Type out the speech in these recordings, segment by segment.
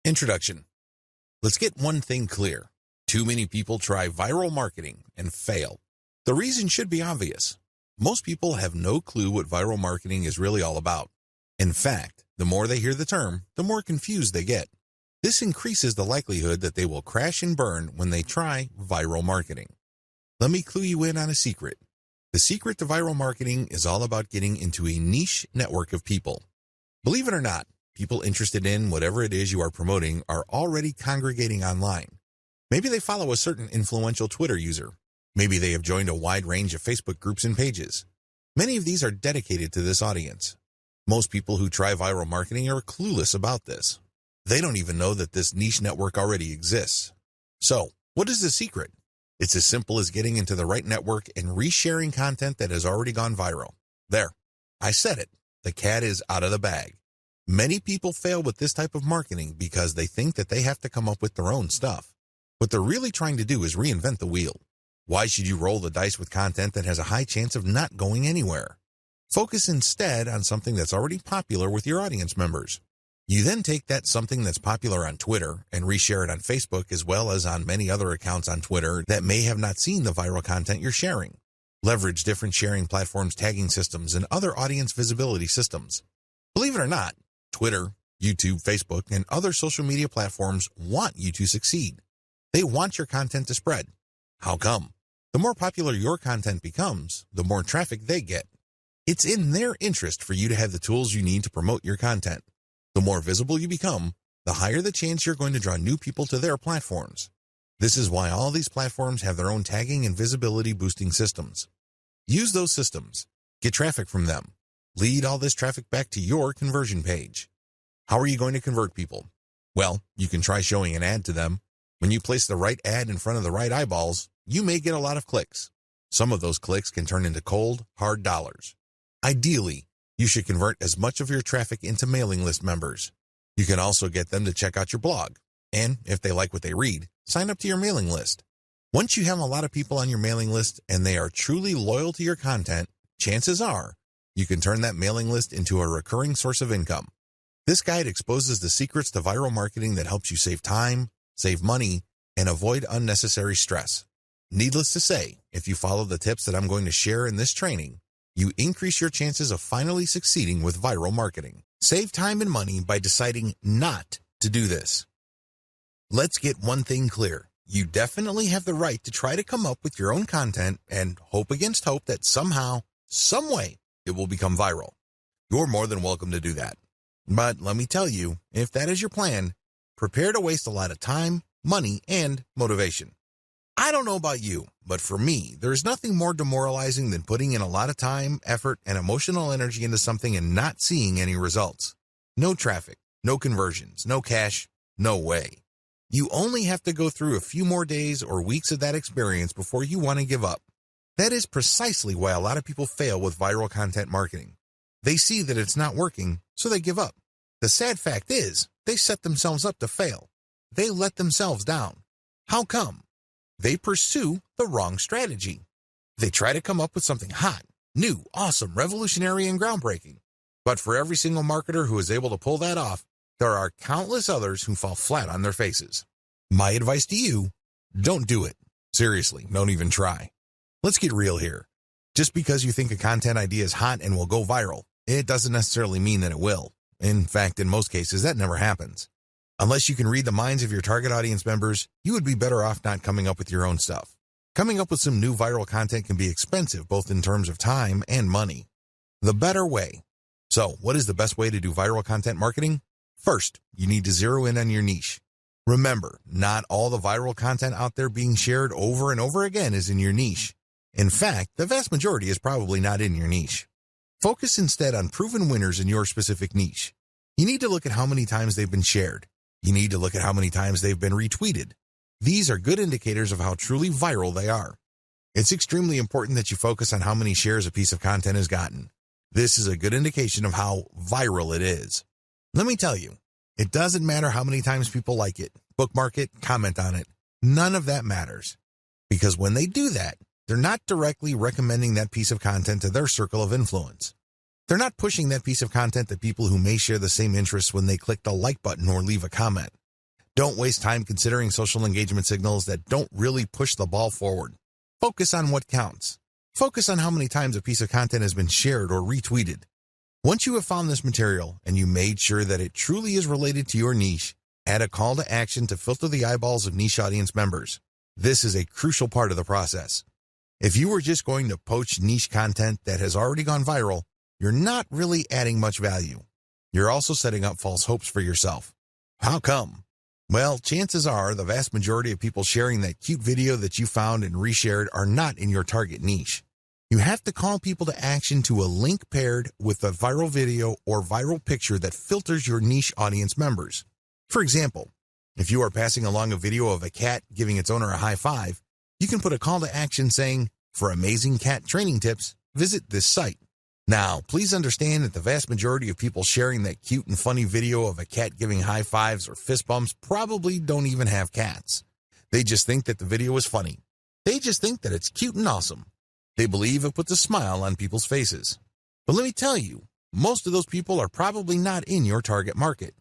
Introduction. Let's get one thing clear. Too many people try viral marketing and fail. The reason should be obvious. Most people have no clue what viral marketing is really all about. In fact, the more they hear the term, the more confused they get. This increases the likelihood that they will crash and burn when they try viral marketing. Let me clue you in on a secret. The secret to viral marketing is all about getting into a niche network of people. Believe it or not, people interested in whatever it is you are promoting are already congregating online. Maybe they follow a certain influential Twitter user. Maybe they have joined a wide range of Facebook groups and pages. Many of these are dedicated to this audience. Most people who try viral marketing are clueless about this. They don't even know that this niche network already exists. So, what is the secret? It's as simple as getting into the right network and resharing content that has already gone viral. There, I said it. The cat is out of the bag. Many people fail with this type of marketing because they think that they have to come up with their own stuff. What they're really trying to do is reinvent the wheel. Why should you roll the dice with content that has a high chance of not going anywhere? Focus instead on something that's already popular with your audience members. You then take that something that's popular on Twitter and reshare it on Facebook as well as on many other accounts on Twitter that may have not seen the viral content you're sharing. Leverage different sharing platforms, tagging systems, and other audience visibility systems. Believe it or not, Twitter, YouTube, Facebook, and other social media platforms want you to succeed. They want your content to spread. How come? The more popular your content becomes, the more traffic they get. It's in their interest for you to have the tools you need to promote your content. The more visible you become, the higher the chance you're going to draw new people to their platforms. This is why all these platforms have their own tagging and visibility boosting systems. Use those systems. Get traffic from them. Lead all this traffic back to your conversion page. How are you going to convert people? Well, you can try showing an ad to them. When you place the right ad in front of the right eyeballs, you may get a lot of clicks. Some of those clicks can turn into cold, hard dollars. Ideally, you should convert as much of your traffic into mailing list members. You can also get them to check out your blog. And if they like what they read, sign up to your mailing list. Once you have a lot of people on your mailing list and they are truly loyal to your content, chances are you can turn that mailing list into a recurring source of income. This guide exposes the secrets to viral marketing that helps you save time, save money, and avoid unnecessary stress. Needless to say, if you follow the tips that I'm going to share in this training, you increase your chances of finally succeeding with viral marketing. Save time and money by deciding not to do this. Let's get one thing clear. You definitely have the right to try to come up with your own content and hope against hope that somehow, some way, it will become viral. You're more than welcome to do that. But let me tell you, if that is your plan, prepare to waste a lot of time, money, and motivation. I don't know about you, but for me, there is nothing more demoralizing than putting in a lot of time, effort, and emotional energy into something and not seeing any results. No traffic, no conversions, no cash, no way. You only have to go through a few more days or weeks of that experience before you want to give up. That is precisely why a lot of people fail with viral content marketing. They see that it's not working, so they give up. The sad fact is, they set themselves up to fail. They let themselves down. How come? They pursue the wrong strategy. They try to come up with something hot, new, awesome, revolutionary, and groundbreaking. But for every single marketer who is able to pull that off, there are countless others who fall flat on their faces. My advice to you, don't do it. Seriously, don't even try. Let's get real here. Just because you think a content idea is hot and will go viral, it doesn't necessarily mean that it will. In fact, in most cases, that never happens. Unless you can read the minds of your target audience members, you would be better off not coming up with your own stuff. Coming up with some new viral content can be expensive, both in terms of time and money. The better way. So, what is the best way to do viral content marketing? First, you need to zero in on your niche. Remember, not all the viral content out there being shared over and over again is in your niche. In fact, the vast majority is probably not in your niche. Focus instead on proven winners in your specific niche. You need to look at how many times they've been shared. You need to look at how many times they've been retweeted. These are good indicators of how truly viral they are. It's extremely important that you focus on how many shares a piece of content has gotten. This is a good indication of how viral it is. Let me tell you, it doesn't matter how many times people like it, bookmark it, comment on it. None of that matters. Because when they do that, they're not directly recommending that piece of content to their circle of influence. They're not pushing that piece of content to people who may share the same interests when they click the like button or leave a comment. Don't waste time considering social engagement signals that don't really push the ball forward. Focus on what counts. Focus on how many times a piece of content has been shared or retweeted. Once you have found this material and you made sure that it truly is related to your niche, add a call to action to filter the eyeballs of niche audience members. This is a crucial part of the process. If you were just going to poach niche content that has already gone viral, you're not really adding much value. You're also setting up false hopes for yourself. How come? Well, chances are the vast majority of people sharing that cute video that you found and reshared are not in your target niche. You have to call people to action to a link paired with a viral video or viral picture that filters your niche audience members. For example, if you are passing along a video of a cat giving its owner a high five, you can put a call to action saying, "For amazing cat training tips, visit this site." Now, please understand that the vast majority of people sharing that cute and funny video of a cat giving high fives or fist bumps probably don't even have cats. They just think that the video is funny. They just think that it's cute and awesome. They believe it puts a smile on people's faces. But let me tell you, most of those people are probably not in your target market.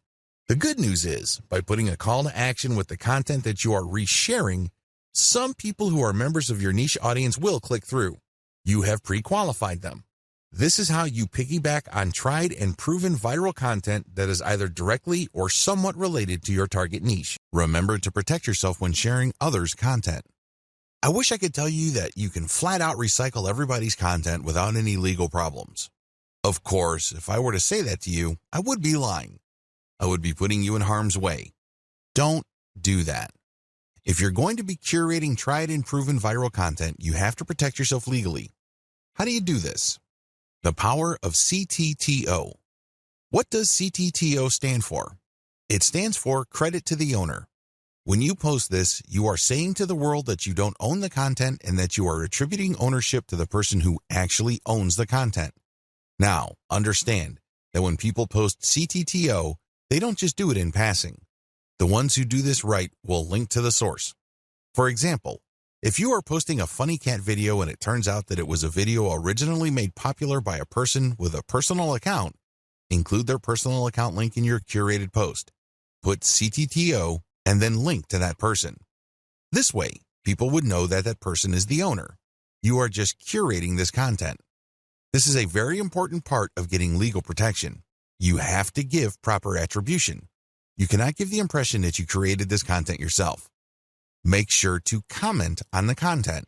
The good news is, by putting a call to action with the content that you are resharing, some people who are members of your niche audience will click through. You have pre-qualified them. This is how you piggyback on tried and proven viral content that is either directly or somewhat related to your target niche. Remember to protect yourself when sharing others' content. I wish I could tell you that you can flat out recycle everybody's content without any legal problems. Of course, if I were to say that to you, I would be lying. I would be putting you in harm's way. Don't do that. If you're going to be curating tried and proven viral content, you have to protect yourself legally. How do you do this? The power of CTTO. What does CTTO stand for? It stands for credit to the owner. When you post this, you are saying to the world that you don't own the content and that you are attributing ownership to the person who actually owns the content. Now, understand that when people post CTTO, they don't just do it in passing. The ones who do this right will link to the source. For example, if you are posting a funny cat video and it turns out that it was a video originally made popular by a person with a personal account, include their personal account link in your curated post. Put CTTO and then link to that person. This way, people would know that that person is the owner. You are just curating this content. This is a very important part of getting legal protection. You have to give proper attribution. You cannot give the impression that you created this content yourself. Make sure to comment on the content.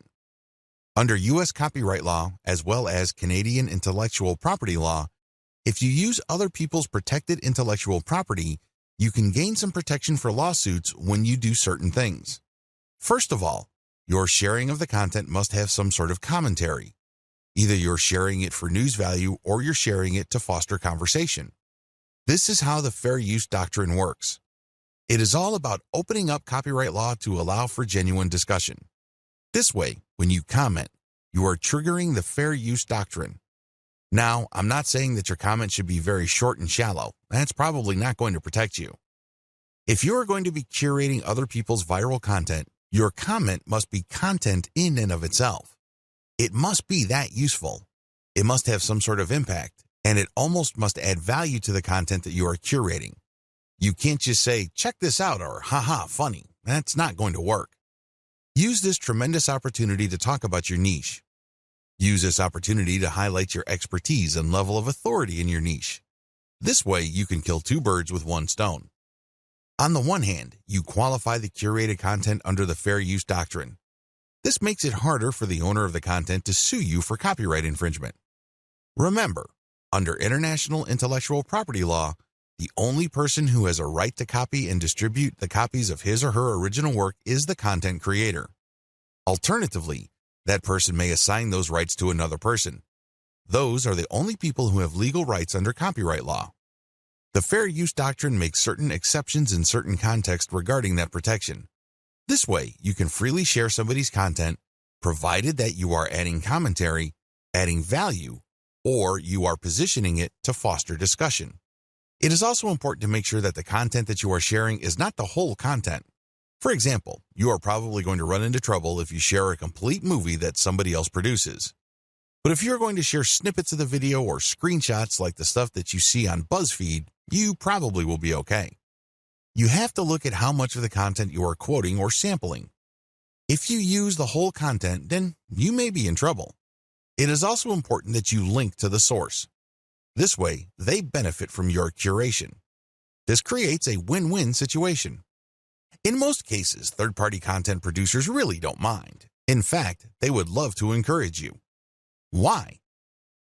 Under U.S. copyright law, as well as Canadian intellectual property law, if you use other people's protected intellectual property, you can gain some protection for lawsuits when you do certain things. First of all, your sharing of the content must have some sort of commentary. Either you're sharing it for news value or you're sharing it to foster conversation. This is how the fair use doctrine works. It is all about opening up copyright law to allow for genuine discussion. This way, when you comment, you are triggering the fair use doctrine. Now, I'm not saying that your comment should be very short and shallow. That's probably not going to protect you. If you are going to be curating other people's viral content, your comment must be content in and of itself. It must be that useful. It must have some sort of impact, and it almost must add value to the content that you are curating. You can't just say, "Check this out," or "haha, funny." That's not going to work. Use this tremendous opportunity to talk about your niche. Use this opportunity to highlight your expertise and level of authority in your niche. This way, you can kill two birds with one stone. On the one hand, you qualify the curated content under the fair use doctrine. This makes it harder for the owner of the content to sue you for copyright infringement. Remember, under international intellectual property law, the only person who has a right to copy and distribute the copies of his or her original work is the content creator. Alternatively, that person may assign those rights to another person. Those are the only people who have legal rights under copyright law. The fair use doctrine makes certain exceptions in certain contexts regarding that protection. This way, you can freely share somebody's content, provided that you are adding commentary, adding value, or you are positioning it to foster discussion. It is also important to make sure that the content that you are sharing is not the whole content. For example, you are probably going to run into trouble if you share a complete movie that somebody else produces. But if you're going to share snippets of the video or screenshots like the stuff that you see on BuzzFeed, you probably will be okay. You have to look at how much of the content you are quoting or sampling. If you use the whole content, then you may be in trouble. It is also important that you link to the source. This way, they benefit from your curation. This creates a win-win situation. In most cases, third-party content producers really don't mind. In fact, they would love to encourage you. Why?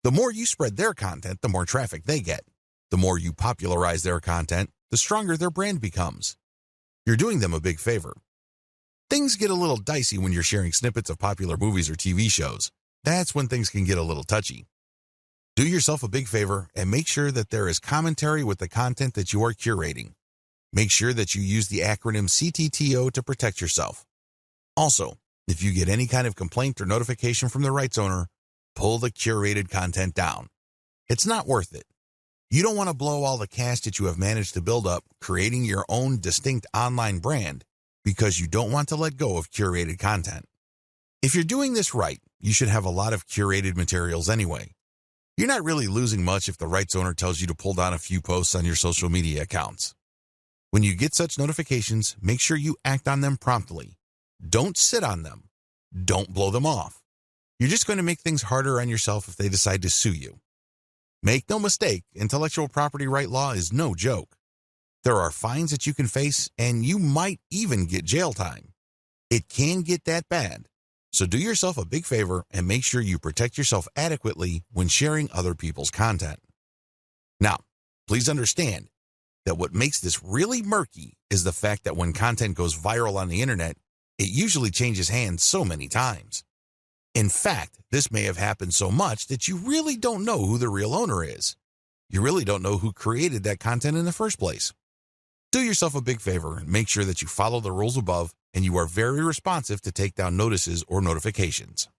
The more you spread their content, the more traffic they get. The more you popularize their content, the stronger their brand becomes. You're doing them a big favor. Things get a little dicey when you're sharing snippets of popular movies or TV shows. That's when things can get a little touchy. Do yourself a big favor and make sure that there is commentary with the content that you are curating. Make sure that you use the acronym CTTO to protect yourself. Also, if you get any kind of complaint or notification from the rights owner, pull the curated content down. It's not worth it. You don't want to blow all the cash that you have managed to build up creating your own distinct online brand because you don't want to let go of curated content. If you're doing this right, you should have a lot of curated materials anyway. You're not really losing much if the rights owner tells you to pull down a few posts on your social media accounts. When you get such notifications, make sure you act on them promptly. Don't sit on them. Don't blow them off. You're just going to make things harder on yourself if they decide to sue you. Make no mistake, intellectual property right law is no joke. There are fines that you can face, and you might even get jail time. It can get that bad. So do yourself a big favor and make sure you protect yourself adequately when sharing other people's content. Now, please understand that what makes this really murky is the fact that when content goes viral on the internet, it usually changes hands so many times. In fact, this may have happened so much that you really don't know who the real owner is. You really don't know who created that content in the first place. Do yourself a big favor and make sure that you follow the rules above and you are very responsive to take down notices or notifications.